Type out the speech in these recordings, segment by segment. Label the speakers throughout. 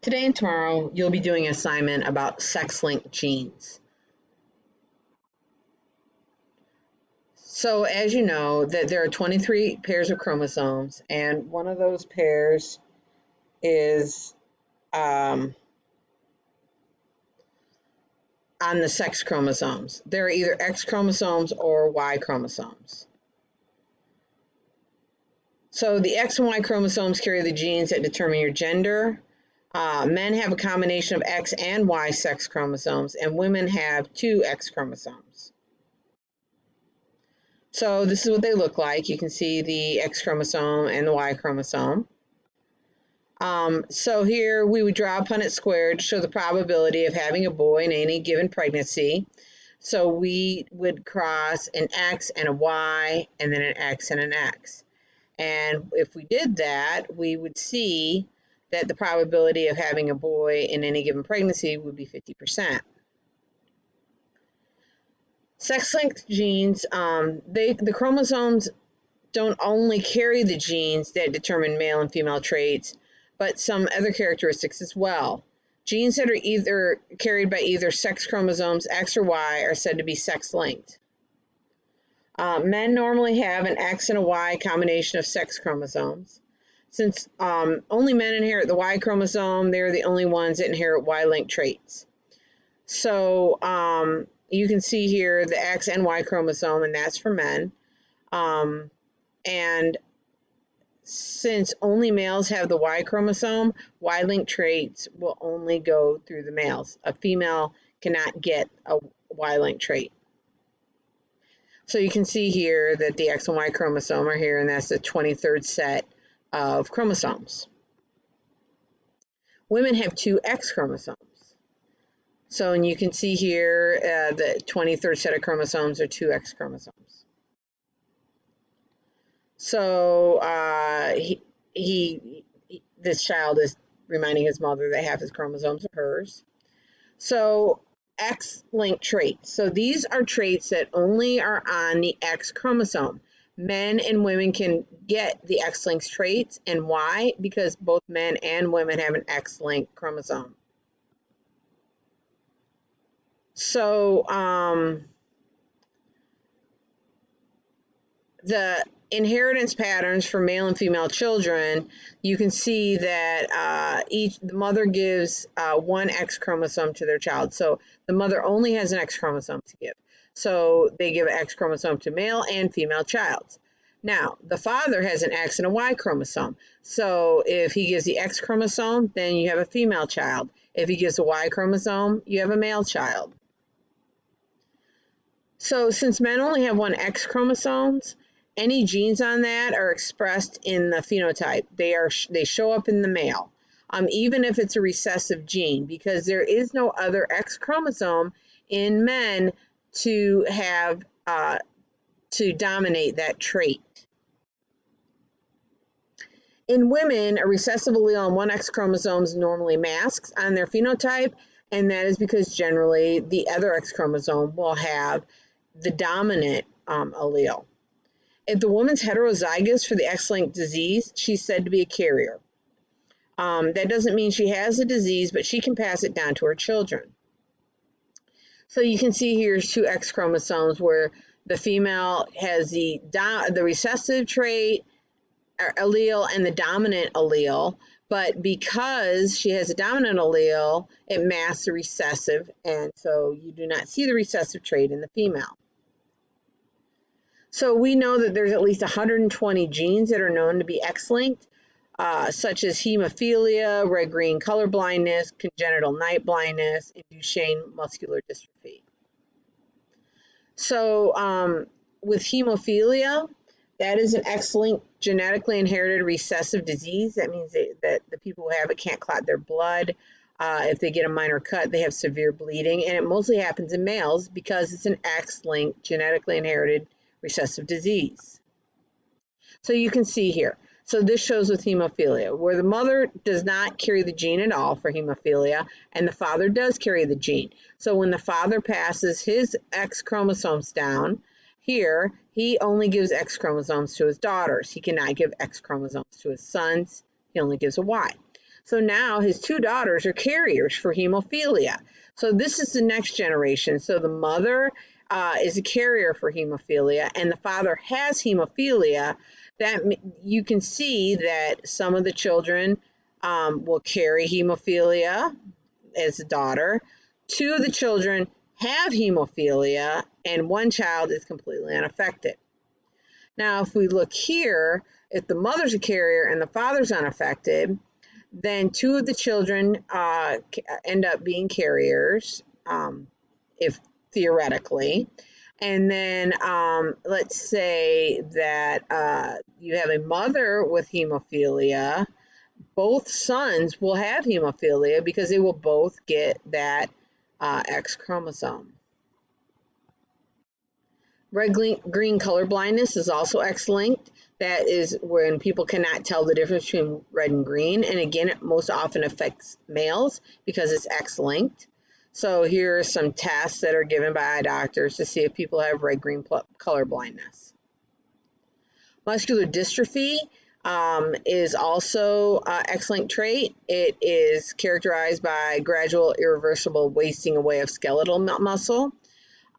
Speaker 1: Today and tomorrow, you'll be doing an assignment about sex-linked genes. So as you know, that there are 23 pairs of chromosomes, and one of those pairs is on the sex chromosomes. There are either X chromosomes or Y chromosomes. So the X and Y chromosomes carry the genes that determine your gender. Men have a combination of X and Y sex chromosomes, and women have 2 X chromosomes. So this is what they look like. You can see the X chromosome and the Y chromosome. So here we would draw a Punnett square to show the probability of having a boy in any given pregnancy. So we would cross an X and a Y, and then an X and an X. And if we did that, we would see that the probability of having a boy in any given pregnancy would be 50%. Sex-linked genes, the chromosomes don't only carry the genes that determine male and female traits, but some other characteristics as well. Genes that are either carried by either sex chromosomes X or Y are said to be sex-linked. Men normally have an X and a Y combination of sex chromosomes. Since only men inherit the Y chromosome, they're the only ones that inherit Y-linked traits. So you can see here the X and Y chromosome, and that's for men. And since only males have the Y chromosome, Y-linked traits will only go through the males. A female cannot get a Y-linked trait. So you can see here that the X and Y chromosome are here, and that's the 23rd set of chromosomes. Women have 2 X chromosomes. So, and you can see here the 23rd set of chromosomes are 2 X chromosomes. So this child is reminding his mother that half his chromosomes are hers. So X-linked traits. So these are traits that only are on the X chromosome. Men and women can get the X-linked traits, and why? Because both men and women have an X-linked chromosome. So the inheritance patterns for male and female children, you can see that the mother gives 1 X chromosome to their child. So the mother only has an X chromosome to give. So they give an X chromosome to male and female child. Now, the father has an X and a Y chromosome. So if he gives the X chromosome, then you have a female child. If he gives a Y chromosome, you have a male child. So since men only have 1 X chromosomes, any genes on that are expressed in the phenotype. They show up in the male, even if it's a recessive gene, because there is no other X chromosome in men to have to dominate that trait. In women, a recessive allele on 1 X chromosome normally masks on their phenotype, and that is because generally the other X chromosome will have the dominant allele. If the woman's heterozygous for the X-linked disease, she's said to be a carrier. That doesn't mean she has the disease, but she can pass it down to her children. So you can see here's 2 X chromosomes where the female has the recessive trait allele and the dominant allele, but because she has a dominant allele, it masks the recessive, and so you do not see the recessive trait in the female. So we know that there's at least 120 genes that are known to be X-linked, such as hemophilia, red-green color blindness, congenital night blindness, and Duchenne muscular dystrophy. So with hemophilia, that is an X-linked genetically inherited recessive disease. That means that the people who have it can't clot their blood. If they get a minor cut, they have severe bleeding, and it mostly happens in males because it's an X-linked genetically inherited recessive disease. So you can see here. So this shows with hemophilia, where the mother does not carry the gene at all for hemophilia, and the father does carry the gene. So when the father passes his X chromosomes down, here he only gives X chromosomes to his daughters. He cannot give X chromosomes to his sons. He only gives a Y. So now his two daughters are carriers for hemophilia. So this is the next generation. So the mother is a carrier for hemophilia, and the father has hemophilia. That you can see that some of the children will carry hemophilia as a daughter. Two of the children have hemophilia, and one child is completely unaffected. Now, if we look here, if the mother's a carrier and the father's unaffected, then two of the children end up being carriers, if theoretically. And then let's say that you have a mother with hemophilia. Both sons will have hemophilia because they will both get that X chromosome. Red-green color blindness is also X-linked. That is when people cannot tell the difference between red and green. And again, it most often affects males because it's X-linked. So here are some tests that are given by eye doctors to see if people have red-green color blindness. Muscular dystrophy is also an X-linked trait. It is characterized by gradual, irreversible wasting away of skeletal muscle.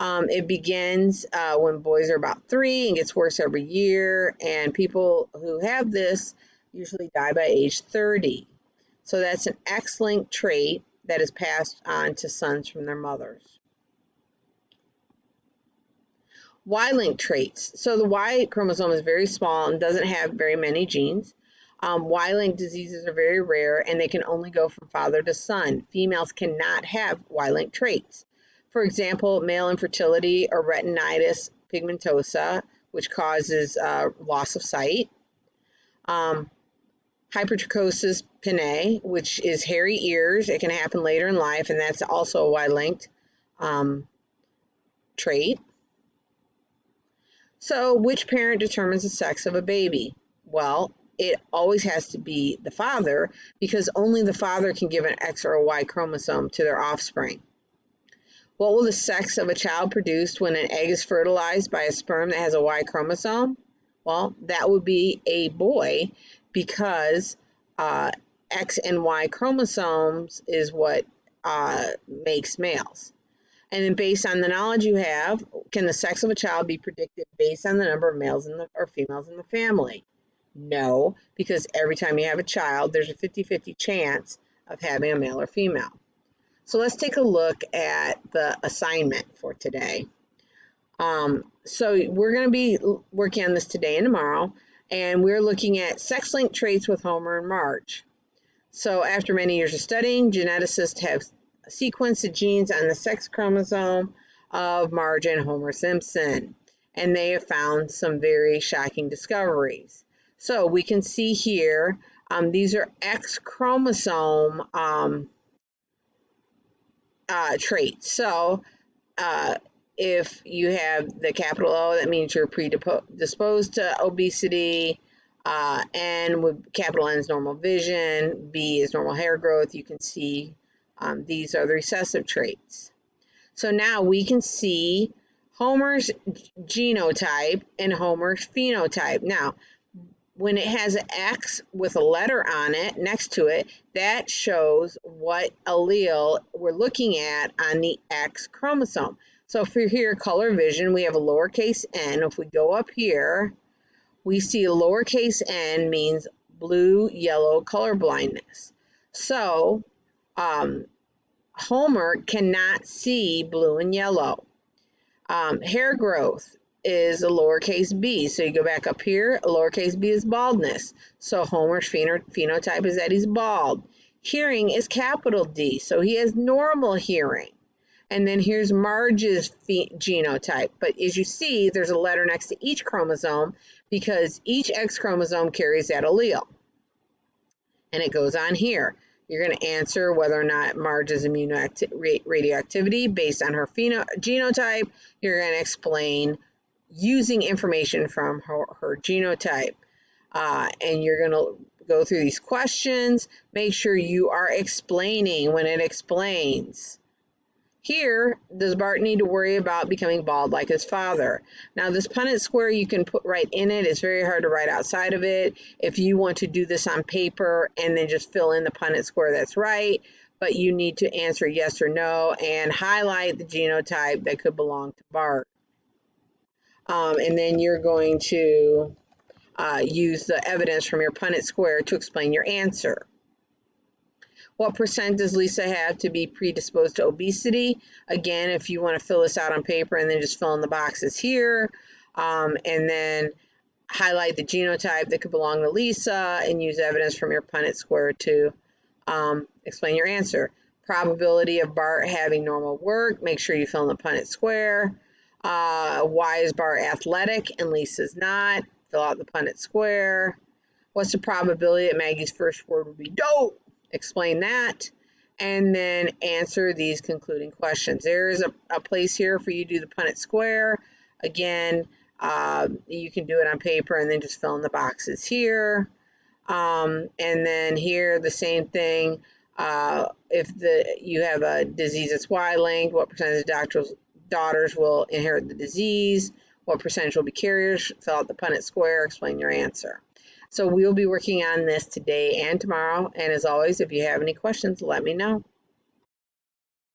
Speaker 1: It begins when boys are about 3 and gets worse every year, and people who have this usually die by age 30. So that's an X-linked trait that is passed on to sons from their mothers. Y-linked traits. So the Y chromosome is very small and doesn't have very many genes. Y-linked diseases are very rare, and they can only go from father to son. Females cannot have Y-linked traits. For example, male infertility or retinitis pigmentosa, which causes loss of sight. Hypertrichosis pinnae, which is hairy ears. It can happen later in life, and that's also a Y-linked trait. So which parent determines the sex of a baby? Well, it always has to be the father, because only the father can give an X or a Y chromosome to their offspring. What will the sex of a child produce when an egg is fertilized by a sperm that has a Y chromosome? Well, that would be a boy, because X and Y chromosomes is what makes males. And then based on the knowledge you have, can the sex of a child be predicted based on the number of males or females in the family? No, because every time you have a child, there's a 50-50 chance of having a male or female. So let's take a look at the assignment for today. So we're going to be working on this today and tomorrow, and we're looking at sex-linked traits with Homer and Marge. So after many years of studying, geneticists have sequenced the genes on the sex chromosome of Marge and Homer Simpson, and they have found some very shocking discoveries. So we can see here, these are X chromosome traits. So if you have the capital O, that means you're predisposed to obesity. N with capital N is normal vision, B is normal hair growth. You can see these are the recessive traits. So now we can see Homer's genotype and Homer's phenotype. Now, when it has an X with a letter on it next to it, that shows what allele we're looking at on the X chromosome. So for here, color vision, we have a lowercase n. If we go up here, we see lowercase n means blue-yellow color blindness. So Homer cannot see blue and yellow. Hair growth is a lowercase b. So you go back up here, a lowercase b is baldness. So Homer's phenotype is that he's bald. Hearing is capital D, so he has normal hearing. And then here's Marge's genotype. But as you see, there's a letter next to each chromosome because each X chromosome carries that allele. And it goes on here. You're going to answer whether or not Marge's radioactivity based on her genotype. You're going to explain using information from her genotype. And you're going to go through these questions. Make sure you are explaining when it explains. Here, does Bart need to worry about becoming bald like his father? Now, this Punnett square you can put right in it. It's very hard to write outside of it. If you want to do this on paper and then just fill in the Punnett square, that's right. But you need to answer yes or no and highlight the genotype that could belong to Bart. And then you're going to use the evidence from your Punnett square to explain your answer. What percent does Lisa have to be predisposed to obesity? Again, if you want to fill this out on paper and then just fill in the boxes here, and then highlight the genotype that could belong to Lisa and use evidence from your Punnett square to explain your answer. Probability of Bart having normal work, make sure you fill in the Punnett square. Why is Bart athletic and Lisa's not? Fill out the Punnett square. What's the probability that Maggie's first word would be dope? Explain that, and then answer these concluding questions. There is a place here for you to do the Punnett square. Again, you can do it on paper and then just fill in the boxes here. And then here, the same thing. If you have a disease that's Y-linked, what percentage of daughters will inherit the disease? What percentage will be carriers? Fill out the Punnett square, explain your answer. So we'll be working on this today and tomorrow. And as always, if you have any questions, let me know.